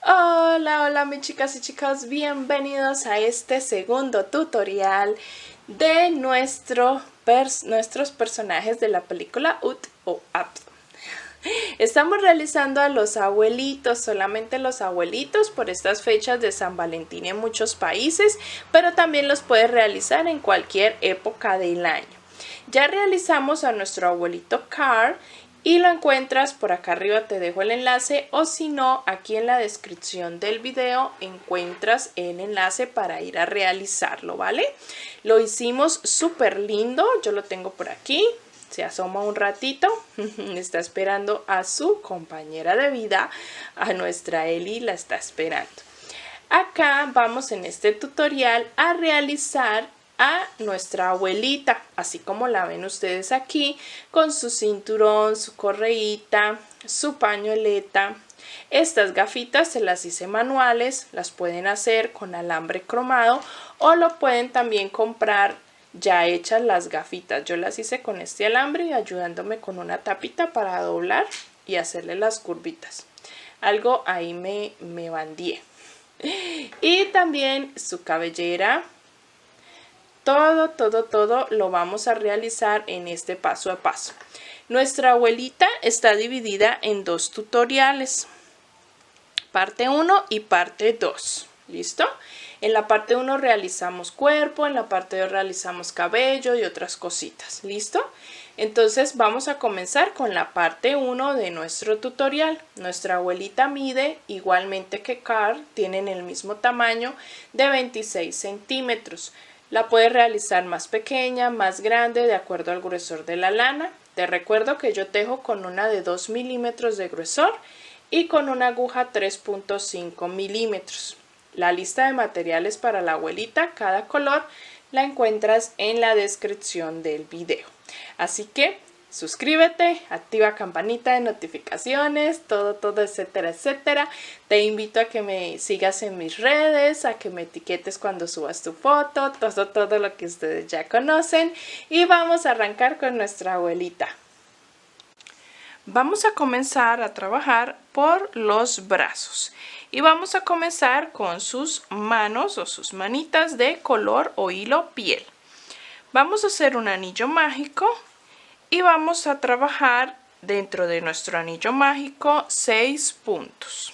Hola, hola mis chicas y chicos, bienvenidos a este segundo tutorial de nuestros personajes de la película Ut o Up. Estamos realizando a los abuelitos, solamente los abuelitos por estas fechas de San Valentín en muchos países, pero también los puedes realizar en cualquier época del año. Ya realizamos a nuestro abuelito Carl y lo encuentras por acá arriba, te dejo el enlace, o si no, aquí en la descripción del video encuentras el enlace para ir a realizarlo, ¿vale? Lo hicimos súper lindo, yo lo tengo por aquí. Se asoma un ratito, está esperando a su compañera de vida, a nuestra Eli la está esperando. Acá vamos en este tutorial a realizar a nuestra abuelita, así como la ven ustedes aquí, con su cinturón, su correíta, su pañoleta. Estas gafitas se las hice manuales, las pueden hacer con alambre cromado o lo pueden también comprar ya hechas las gafitas. Yo las hice con este alambre y ayudándome con una tapita para doblar y hacerle las curvitas. Algo ahí me bandié. Y también su cabellera. Todo lo vamos a realizar en este paso a paso. Nuestra abuelita está dividida en dos tutoriales. Parte 1 y parte 2. ¿Listo? En la parte 1 realizamos cuerpo, en la parte 2 realizamos cabello y otras cositas. ¿Listo? Entonces vamos a comenzar con la parte 1 de nuestro tutorial. Nuestra abuelita mide igualmente que Carl, tienen el mismo tamaño de 26 centímetros. La puedes realizar más pequeña, más grande, de acuerdo al gruesor de la lana. Te recuerdo que yo tejo con una de 2 milímetros de gruesor y con una aguja 3.5 milímetros. La lista de materiales para la abuelita, cada color, la encuentras en la descripción del video. Así que suscríbete, activa campanita de notificaciones, todo, etcétera, etcétera. Te invito a que me sigas en mis redes, a que me etiquetes cuando subas tu foto, todo lo que ustedes ya conocen. Y vamos a arrancar con nuestra abuelita. Vamos a comenzar a trabajar por los brazos y vamos a comenzar con sus manos o sus manitas de color o hilo piel. Vamos a hacer un anillo mágico y vamos a trabajar dentro de nuestro anillo mágico 6 puntos.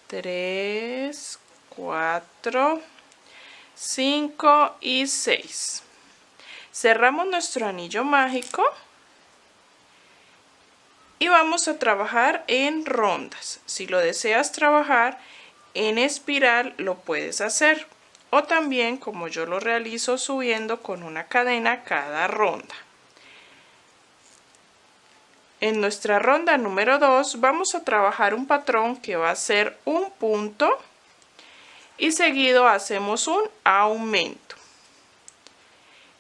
3, 4, 5 y 6. Cerramos nuestro anillo mágico y vamos a trabajar en rondas. Si lo deseas trabajar en espiral, lo puedes hacer. O también, como yo lo realizo, subiendo con una cadena cada ronda. En nuestra ronda número 2 vamos a trabajar un patrón que va a ser un punto y seguido hacemos un aumento.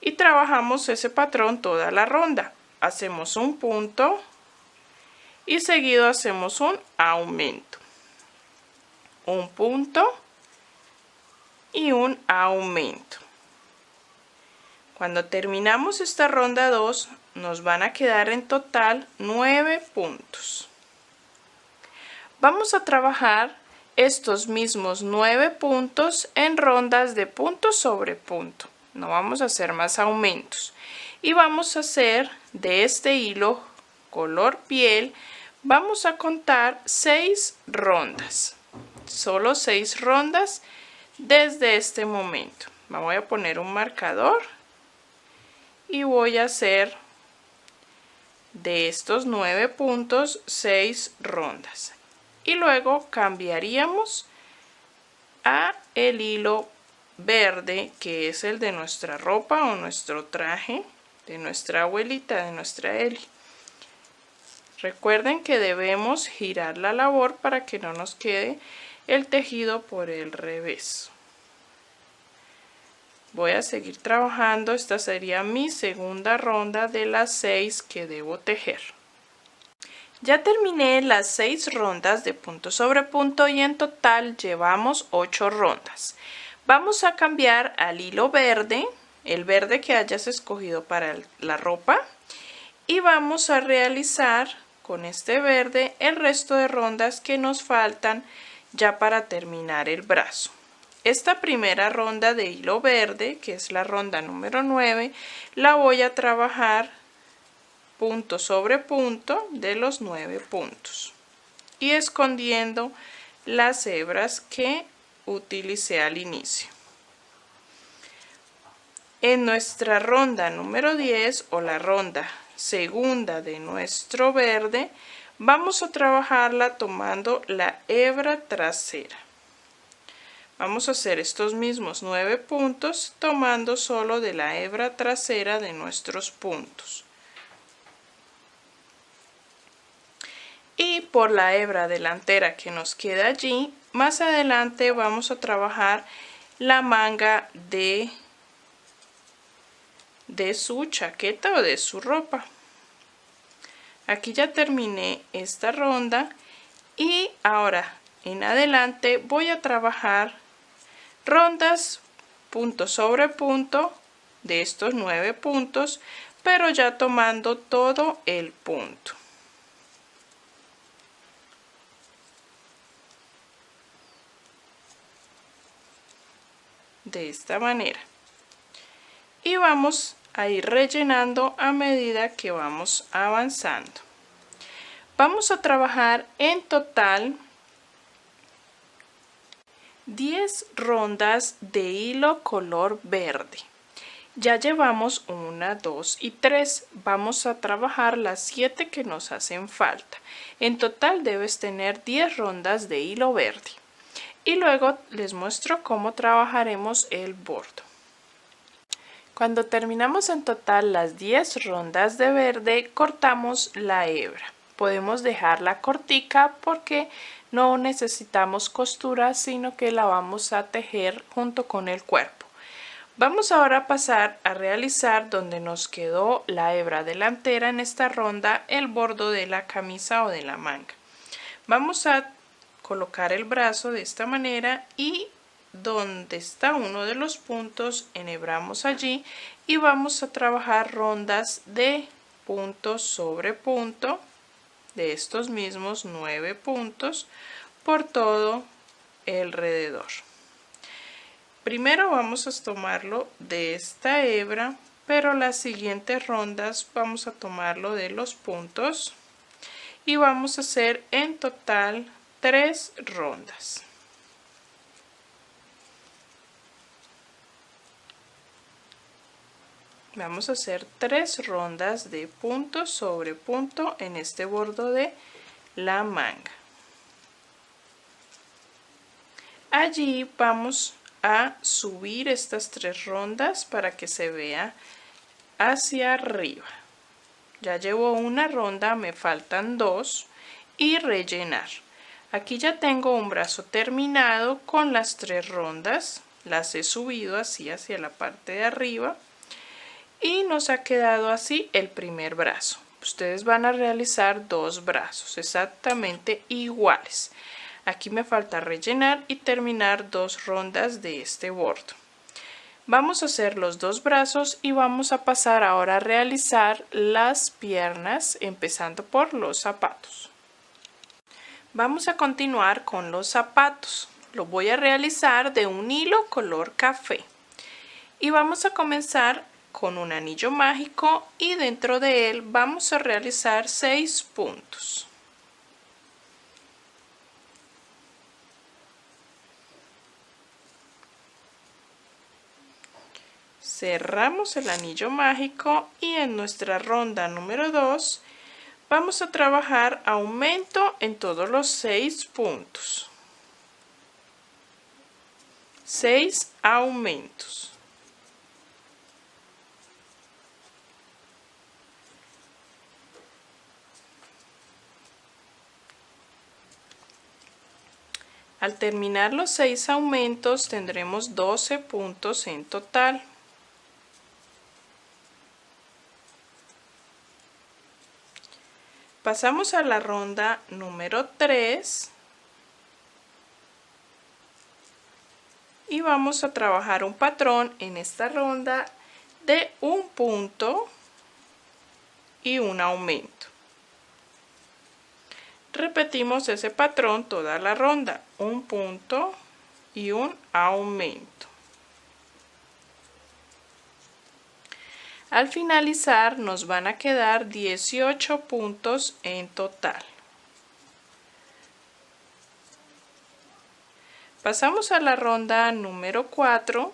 Y trabajamos ese patrón toda la ronda. Hacemos un punto y seguido hacemos un aumento. Un punto y un aumento. Cuando terminamos esta ronda 2, nos van a quedar en total 9 puntos. Vamos a trabajar estos mismos 9 puntos en rondas de punto sobre punto. No vamos a hacer más aumentos. Y vamos a hacer de este hilo color piel, vamos a contar 6 rondas. Solo 6 rondas desde este momento. Me voy a poner un marcador y voy a hacer de estos 9 puntos 6 rondas. Y luego cambiaríamos a el hilo verde, que es el de nuestra ropa o nuestro traje de nuestra abuelita, de nuestra Eli. Recuerden que debemos girar la labor para que no nos quede el tejido por el revés. Voy a seguir trabajando. Esta sería mi segunda ronda de las 6 que debo tejer. Ya terminé las 6 rondas de punto sobre punto y en total llevamos 8 rondas. Vamos a cambiar al hilo verde, el verde que hayas escogido para la ropa, y vamos a realizar con este verde el resto de rondas que nos faltan ya para terminar el brazo. Esta primera ronda de hilo verde, que es la ronda número 9, la voy a trabajar punto sobre punto de los 9 puntos y escondiendo las hebras que utilicé al inicio. En nuestra ronda número 10 o la ronda segunda de nuestro verde, vamos a trabajarla tomando la hebra trasera. Vamos a hacer estos mismos 9 puntos tomando solo de la hebra trasera de nuestros puntos. Y por la hebra delantera que nos queda allí, más adelante vamos a trabajar la manga de su chaqueta o de su ropa. Aquí ya terminé esta ronda y ahora en adelante voy a trabajar rondas punto sobre punto de estos 9 puntos, pero ya tomando todo el punto. De esta manera. Y vamos a ir rellenando a medida que vamos avanzando. Vamos a trabajar en total 10 rondas de hilo color verde. Ya llevamos 1, 2 y 3. Vamos a trabajar las 7 que nos hacen falta. En total debes tener 10 rondas de hilo verde. Y luego les muestro cómo trabajaremos el bordo. Cuando terminamos en total las 10 rondas de verde, cortamos la hebra. Podemos dejarla cortica porque no necesitamos costura, sino que la vamos a tejer junto con el cuerpo. Vamos ahora a pasar a realizar donde nos quedó la hebra delantera en esta ronda, el bordo de la camisa o de la manga. Vamos a colocar el brazo de esta manera y donde está uno de los puntos enhebramos allí y vamos a trabajar rondas de punto sobre punto de estos mismos 9 puntos por todo alrededor. Primero vamos a tomarlo de esta hebra, pero las siguientes rondas vamos a tomarlo de los puntos y vamos a hacer en total 3 rondas. Vamos a hacer 3 rondas de punto sobre punto en este bordo de la manga. Allí vamos a subir estas 3 rondas para que se vea hacia arriba. Ya llevo una ronda, me faltan 2 y rellenar. Aquí ya tengo un brazo terminado con las 3 rondas, las he subido así hacia la parte de arriba y nos ha quedado así el primer brazo. Ustedes van a realizar 2 brazos exactamente iguales. Aquí me falta rellenar y terminar 2 rondas de este bordo. Vamos a hacer los 2 brazos y vamos a pasar ahora a realizar las piernas, empezando por los zapatos. Vamos a continuar con los zapatos. Lo voy a realizar de un hilo color café. Y vamos a comenzar con un anillo mágico y dentro de él vamos a realizar 6 puntos. Cerramos el anillo mágico y en nuestra ronda número 2 vamos a trabajar aumento en todos los 6 puntos. 6 aumentos. Al terminar los 6 aumentos tendremos 12 puntos en total. Pasamos a la ronda número 3 y vamos a trabajar un patrón en esta ronda de un punto y un aumento. Repetimos ese patrón toda la ronda, un punto y un aumento. Al finalizar nos van a quedar 18 puntos en total. Pasamos a la ronda número 4,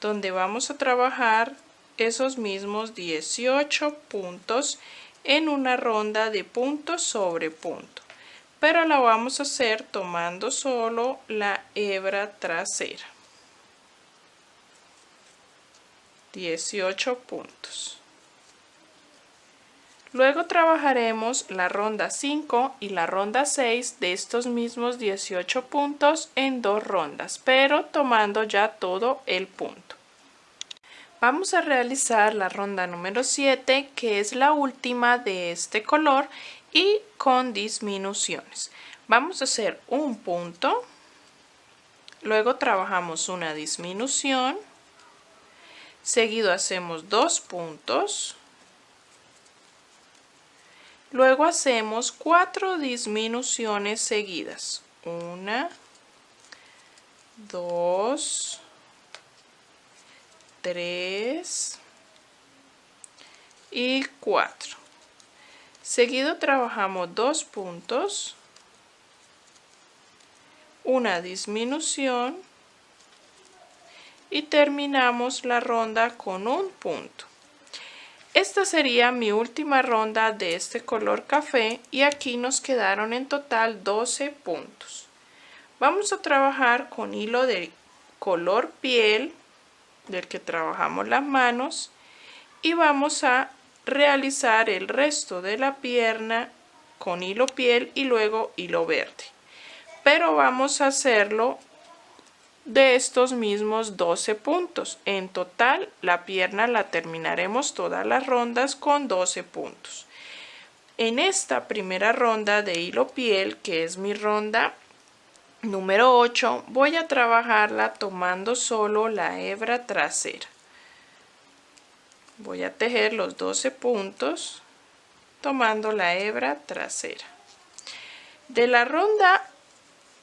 donde vamos a trabajar esos mismos 18 puntos en una ronda de punto sobre punto, pero la vamos a hacer tomando solo la hebra trasera. 18 puntos. Luego trabajaremos la ronda 5 y la ronda 6 de estos mismos 18 puntos en dos rondas, pero tomando ya todo el punto. Vamos a realizar la ronda número 7, que es la última de este color y con disminuciones. Vamos a hacer un punto, luego trabajamos una disminución, seguido hacemos 2 puntos, luego hacemos 4 disminuciones seguidas, 1, 2, 3 y 4. Seguido trabajamos 2 puntos, una disminución y terminamos la ronda con un punto. Esta sería mi última ronda de este color café y aquí nos quedaron en total 12 puntos. Vamos a trabajar con hilo de color piel, del que trabajamos las manos, y vamos a realizar el resto de la pierna con hilo piel y luego hilo verde. Pero vamos a hacerlo de estos mismos 12 puntos. En total la pierna la terminaremos todas las rondas con 12 puntos. En esta primera ronda de hilo piel, que es mi ronda número 8, voy a trabajarla tomando solo la hebra trasera. Voy a tejer los 12 puntos tomando la hebra trasera. De la ronda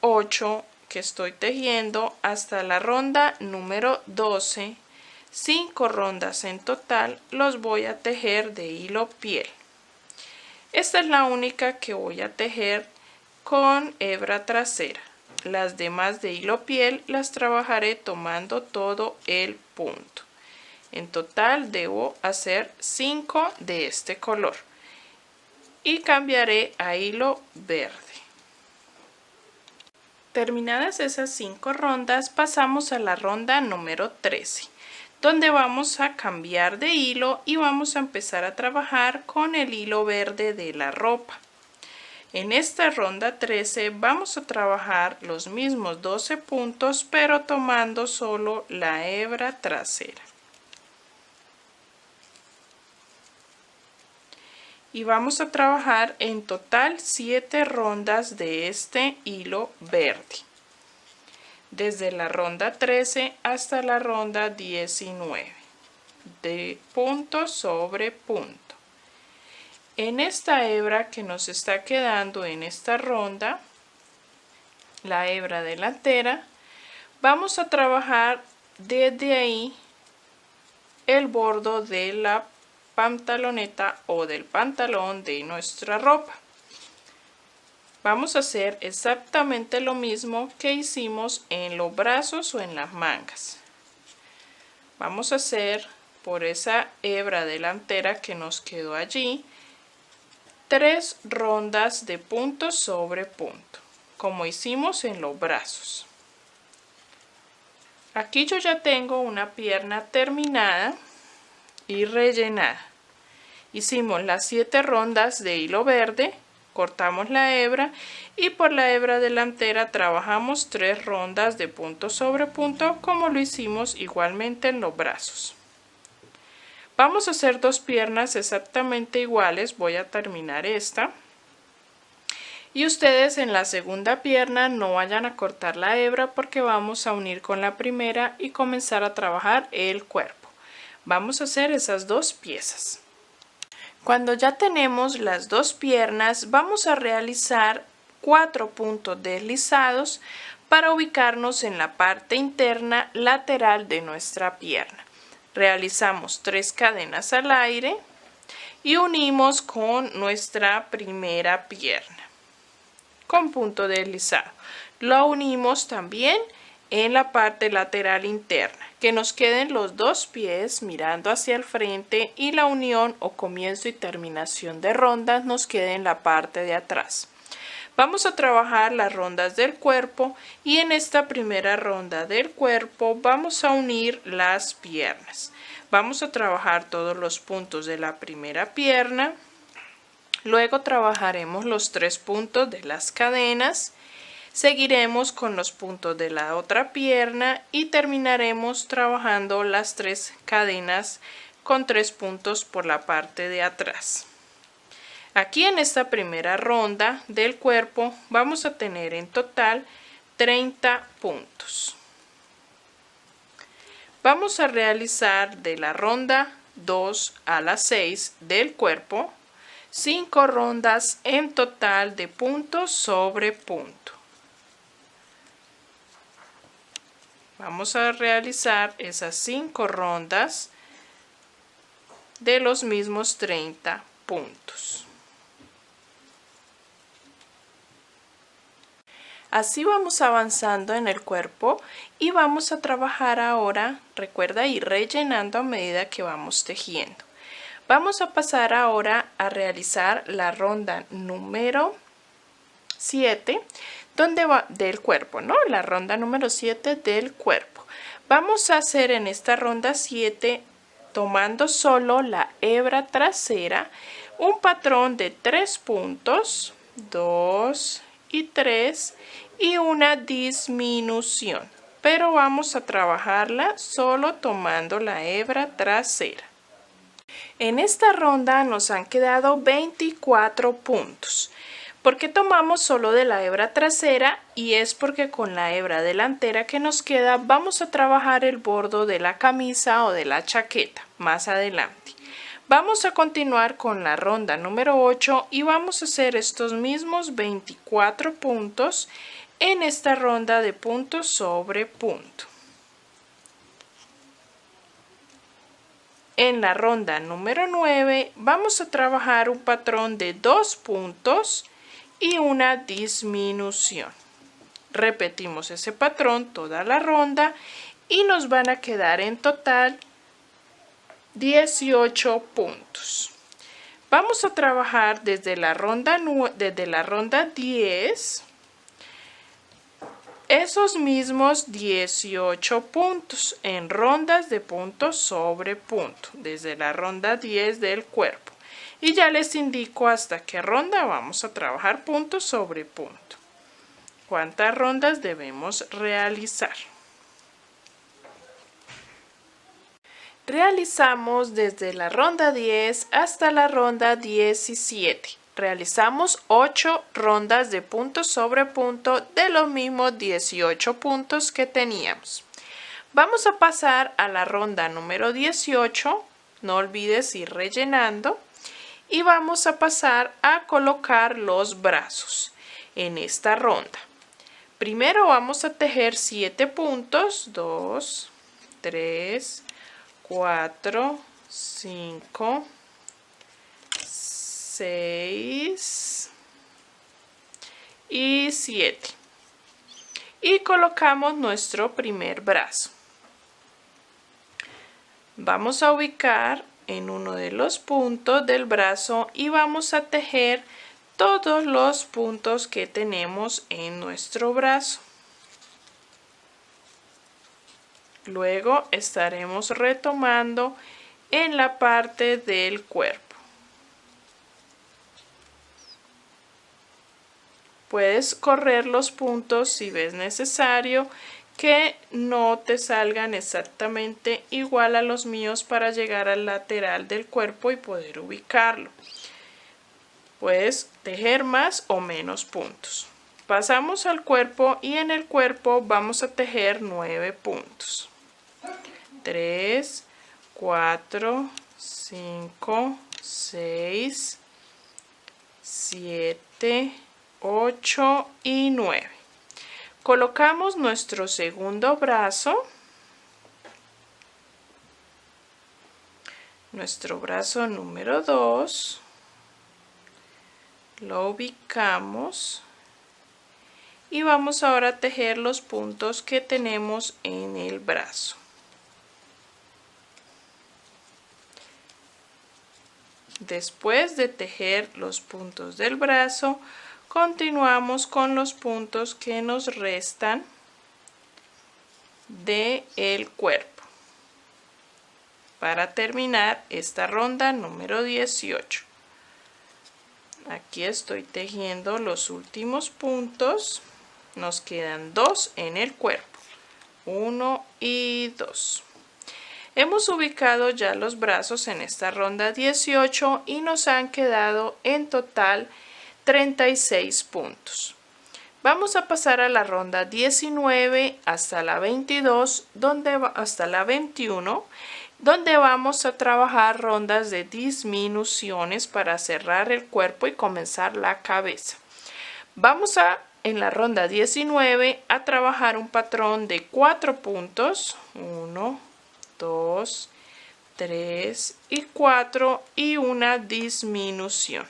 8 que estoy tejiendo hasta la ronda número 12, 5 rondas en total, los voy a tejer de hilo piel. Esta es la única que voy a tejer con hebra trasera. Las demás de hilo piel las trabajaré tomando todo el punto. En total debo hacer 5 de este color y cambiaré a hilo verde. Terminadas esas 5 rondas, pasamos a la ronda número 13, donde vamos a cambiar de hilo y vamos a empezar a trabajar con el hilo verde de la ropa. En esta ronda 13 vamos a trabajar los mismos 12 puntos, pero tomando solo la hebra trasera. Y vamos a trabajar en total 7 rondas de este hilo verde, desde la ronda 13 hasta la ronda 19, de punto sobre punto. En esta hebra que nos está quedando en esta ronda, la hebra delantera, vamos a trabajar desde ahí el bordo de la pantaloneta o del pantalón de nuestra ropa. Vamos a hacer exactamente lo mismo que hicimos en los brazos o en las mangas. Vamos a hacer por esa hebra delantera que nos quedó allí 3 rondas de punto sobre punto, como hicimos en los brazos. Aquí yo ya tengo una pierna terminada y rellenada. Hicimos las 7 rondas de hilo verde, cortamos la hebra y por la hebra delantera trabajamos 3 rondas de punto sobre punto, como lo hicimos igualmente en los brazos. Vamos a hacer 2 piernas exactamente iguales. Voy a terminar esta y ustedes en la segunda pierna no vayan a cortar la hebra porque vamos a unir con la primera y comenzar a trabajar el cuerpo. Vamos a hacer esas 2 piezas. Cuando ya tenemos las dos piernas, vamos a realizar 4 puntos deslizados para ubicarnos en la parte interna lateral de nuestra pierna. Realizamos 3 cadenas al aire y unimos con nuestra primera pierna con punto deslizado. Lo unimos también en la parte lateral interna, que nos queden los dos pies mirando hacia el frente y la unión o comienzo y terminación de rondas nos quede en la parte de atrás. Vamos a trabajar las rondas del cuerpo y en esta primera ronda del cuerpo vamos a unir las piernas. Vamos a trabajar todos los puntos de la primera pierna, luego trabajaremos los 3 puntos de las cadenas, seguiremos con los puntos de la otra pierna y terminaremos trabajando las 3 cadenas con 3 puntos por la parte de atrás. Aquí en esta primera ronda del cuerpo vamos a tener en total 30 puntos. Vamos a realizar de la ronda 2 a la 6 del cuerpo 5 rondas en total de punto sobre punto. Vamos a realizar esas 5 rondas de los mismos 30 puntos. Así vamos avanzando en el cuerpo y vamos a trabajar ahora, recuerda, ir rellenando a medida que vamos tejiendo. Vamos a pasar ahora a realizar la ronda número 7 del cuerpo, ¿no? La ronda número 7 del cuerpo. Vamos a hacer en esta ronda 7, tomando solo la hebra trasera, un patrón de 3 puntos, 2 y 3 y una disminución, pero vamos a trabajarla solo tomando la hebra trasera. En esta ronda nos han quedado 24 puntos. ¿Por qué tomamos solo de la hebra trasera? Y es porque con la hebra delantera que nos queda vamos a trabajar el bordo de la camisa o de la chaqueta más adelante. Vamos a continuar con la ronda número 8 y vamos a hacer estos mismos 24 puntos en esta ronda de punto sobre punto. En la ronda número 9 vamos a trabajar un patrón de 2 puntos y una disminución. Repetimos ese patrón toda la ronda y nos van a quedar en total 18 puntos. Vamos a trabajar desde la ronda 10 esos mismos 18 puntos en rondas de punto sobre punto desde la ronda 10 del cuerpo. Y ya les indico hasta qué ronda vamos a trabajar punto sobre punto. ¿Cuántas rondas debemos realizar? Realizamos desde la ronda 10 hasta la ronda 17. Realizamos 8 rondas de punto sobre punto de los mismos 18 puntos que teníamos. Vamos a pasar a la ronda número 18. No olvides ir rellenando. Y vamos a pasar a colocar los brazos en esta ronda. Primero vamos a tejer 7 puntos. 2, 3, 4, 5, 6 y 7. Y colocamos nuestro primer brazo. Vamos a ubicar en uno de los puntos del brazo y vamos a tejer todos los puntos que tenemos en nuestro brazo. Luego estaremos retomando en la parte del cuerpo. Puedes correr los puntos si ves necesario que no te salgan exactamente igual a los míos para llegar al lateral del cuerpo y poder ubicarlo. Puedes tejer más o menos puntos. Pasamos al cuerpo y en el cuerpo vamos a tejer 9 puntos. 3, 4, 5, 6, 7, 8 y 9. Colocamos nuestro segundo brazo, nuestro brazo número 2, lo ubicamos y vamos ahora a tejer los puntos que tenemos en el brazo. Después de tejer los puntos del brazo, continuamos con los puntos que nos restan del cuerpo para terminar esta ronda número 18. Aquí estoy tejiendo los últimos puntos. Nos quedan 2 en el cuerpo, 1 y 2. Hemos ubicado ya los brazos en esta ronda 18 y nos han quedado en total 36 puntos. Vamos a pasar a la ronda 19 hasta la 22, hasta la 21, donde vamos a trabajar rondas de disminuciones para cerrar el cuerpo y comenzar la cabeza. Vamos en la ronda 19 a trabajar un patrón de 4 puntos, 1, 2, 3 y 4 y una disminución.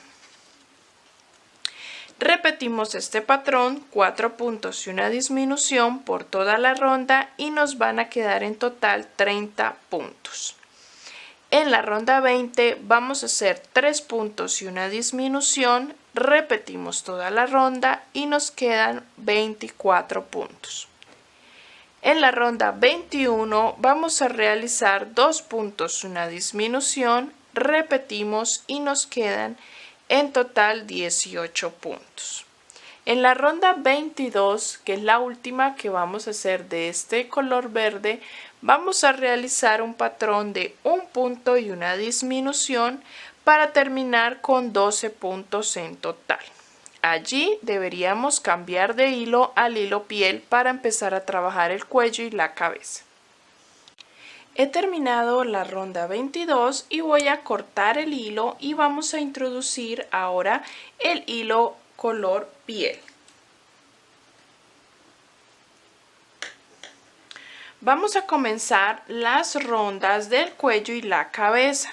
Repetimos este patrón, 4 puntos y una disminución por toda la ronda y nos van a quedar en total 30 puntos. En la ronda 20 vamos a hacer 3 puntos y una disminución, repetimos toda la ronda y nos quedan 24 puntos. En la ronda 21 vamos a realizar 2 puntos y una disminución, repetimos y nos quedan en total 18 puntos. En la ronda 22, que es la última que vamos a hacer de este color verde, vamos a realizar un patrón de 1 punto y una disminución para terminar con 12 puntos en total. Allí deberíamos cambiar de hilo al hilo piel para empezar a trabajar el cuello y la cabeza. He terminado la ronda 22 y voy a cortar el hilo y vamos a introducir ahora el hilo color piel. Vamos a comenzar las rondas del cuello y la cabeza.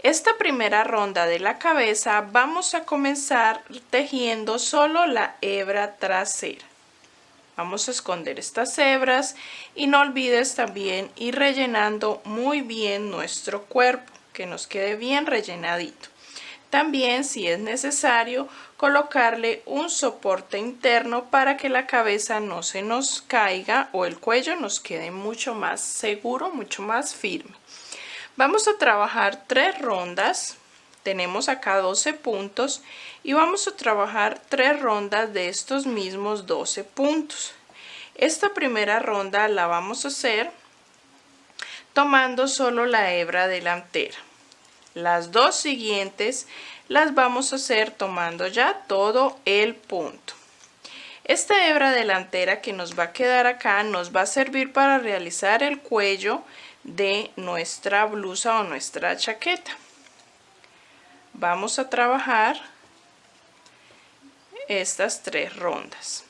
Esta primera ronda de la cabeza vamos a comenzar tejiendo solo la hebra trasera. Vamos a esconder estas hebras y no olvides también ir rellenando muy bien nuestro cuerpo, que nos quede bien rellenadito. También, si es necesario, colocarle un soporte interno para que la cabeza no se nos caiga o el cuello nos quede mucho más seguro, mucho más firme. Vamos a trabajar 3 rondas, tenemos acá 12 puntos y vamos a trabajar 3 rondas de estos mismos 12 puntos. Esta primera ronda la vamos a hacer tomando solo la hebra delantera. Las 2 siguientes las vamos a hacer tomando ya todo el punto. Esta hebra delantera que nos va a quedar acá nos va a servir para realizar el cuello de nuestra blusa o nuestra chaqueta. Vamos a trabajar estas 3 rondas.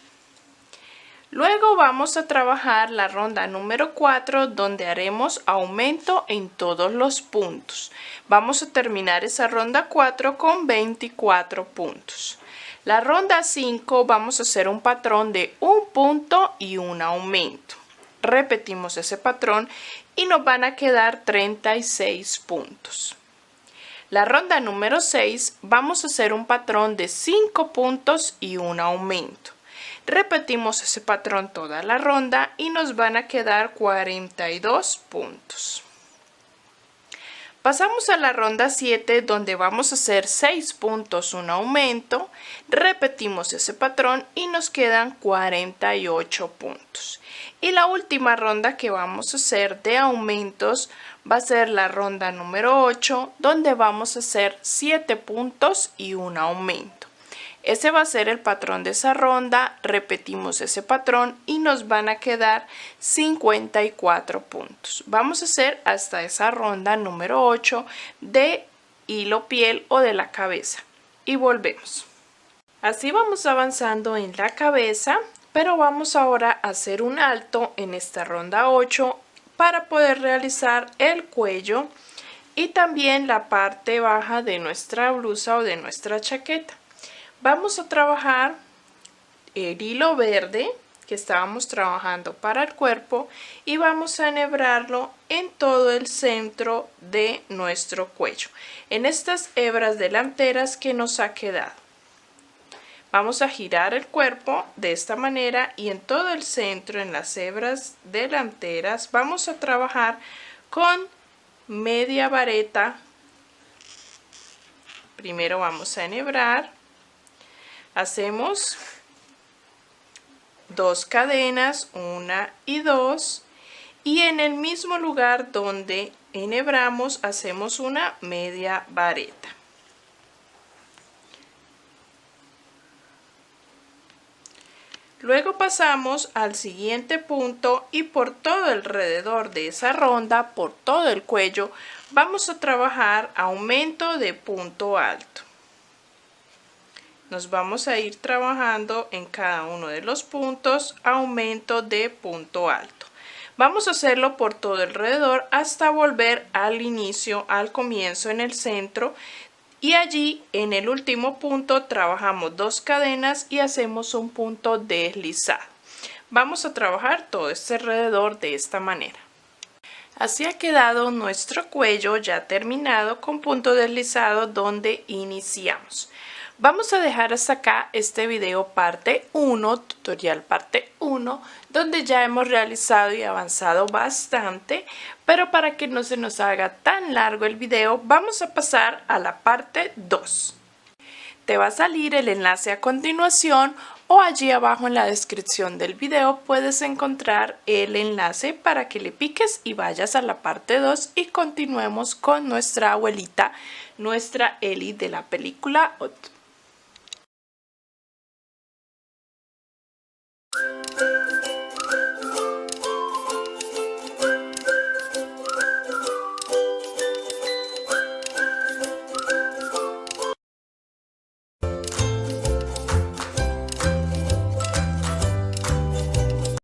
Luego vamos a trabajar la ronda número 4 donde haremos aumento en todos los puntos. Vamos a terminar esa ronda 4 con 24 puntos. La ronda 5 vamos a hacer un patrón de 1 punto y un aumento. Repetimos ese patrón y nos van a quedar 36 puntos. La ronda número 6 vamos a hacer un patrón de 5 puntos y un aumento. Repetimos ese patrón toda la ronda y nos van a quedar 42 puntos. Pasamos a la ronda 7 donde vamos a hacer 6 puntos, un aumento. Repetimos ese patrón y nos quedan 48 puntos. Y la última ronda que vamos a hacer de aumentos va a ser la ronda número 8 donde vamos a hacer 7 puntos y un aumento. Ese va a ser el patrón de esa ronda, repetimos ese patrón y nos van a quedar 54 puntos. Vamos a hacer hasta esa ronda número 8 de hilo piel o de la cabeza y volvemos. Así vamos avanzando en la cabeza, pero vamos ahora a hacer un alto en esta ronda 8 para poder realizar el cuello y también la parte baja de nuestra blusa o de nuestra chaqueta. Vamos a trabajar el hilo verde que estábamos trabajando para el cuerpo y vamos a enhebrarlo en todo el centro de nuestro cuello, en estas hebras delanteras que nos ha quedado. Vamos a girar el cuerpo de esta manera y en todo el centro, en las hebras delanteras, vamos a trabajar con media vareta. Primero vamos a enhebrar, hacemos 2 cadenas, 1 y 2, y en el mismo lugar donde enhebramos hacemos una media vareta. Luego pasamos al siguiente punto y por todo alrededor de esa ronda, por todo el cuello, vamos a trabajar aumento de punto alto. Nos vamos a ir trabajando en cada uno de los puntos aumento de punto alto. Vamos a hacerlo por todo alrededor hasta volver al inicio, al comienzo en el centro. Y allí en el último punto trabajamos 2 cadenas y hacemos un punto deslizado. Vamos a trabajar todo este alrededor de esta manera. Así ha quedado nuestro cuello ya terminado con punto deslizado donde iniciamos. Vamos a dejar hasta acá este video parte 1, tutorial parte 1, donde ya hemos realizado y avanzado bastante, pero para que no se nos haga tan largo el video, vamos a pasar a la parte 2. Te va a salir el enlace a continuación o allí abajo en la descripción del video puedes encontrar el enlace para que le piques y vayas a la parte 2 y continuemos con nuestra abuelita, nuestra Ellie de la película Up.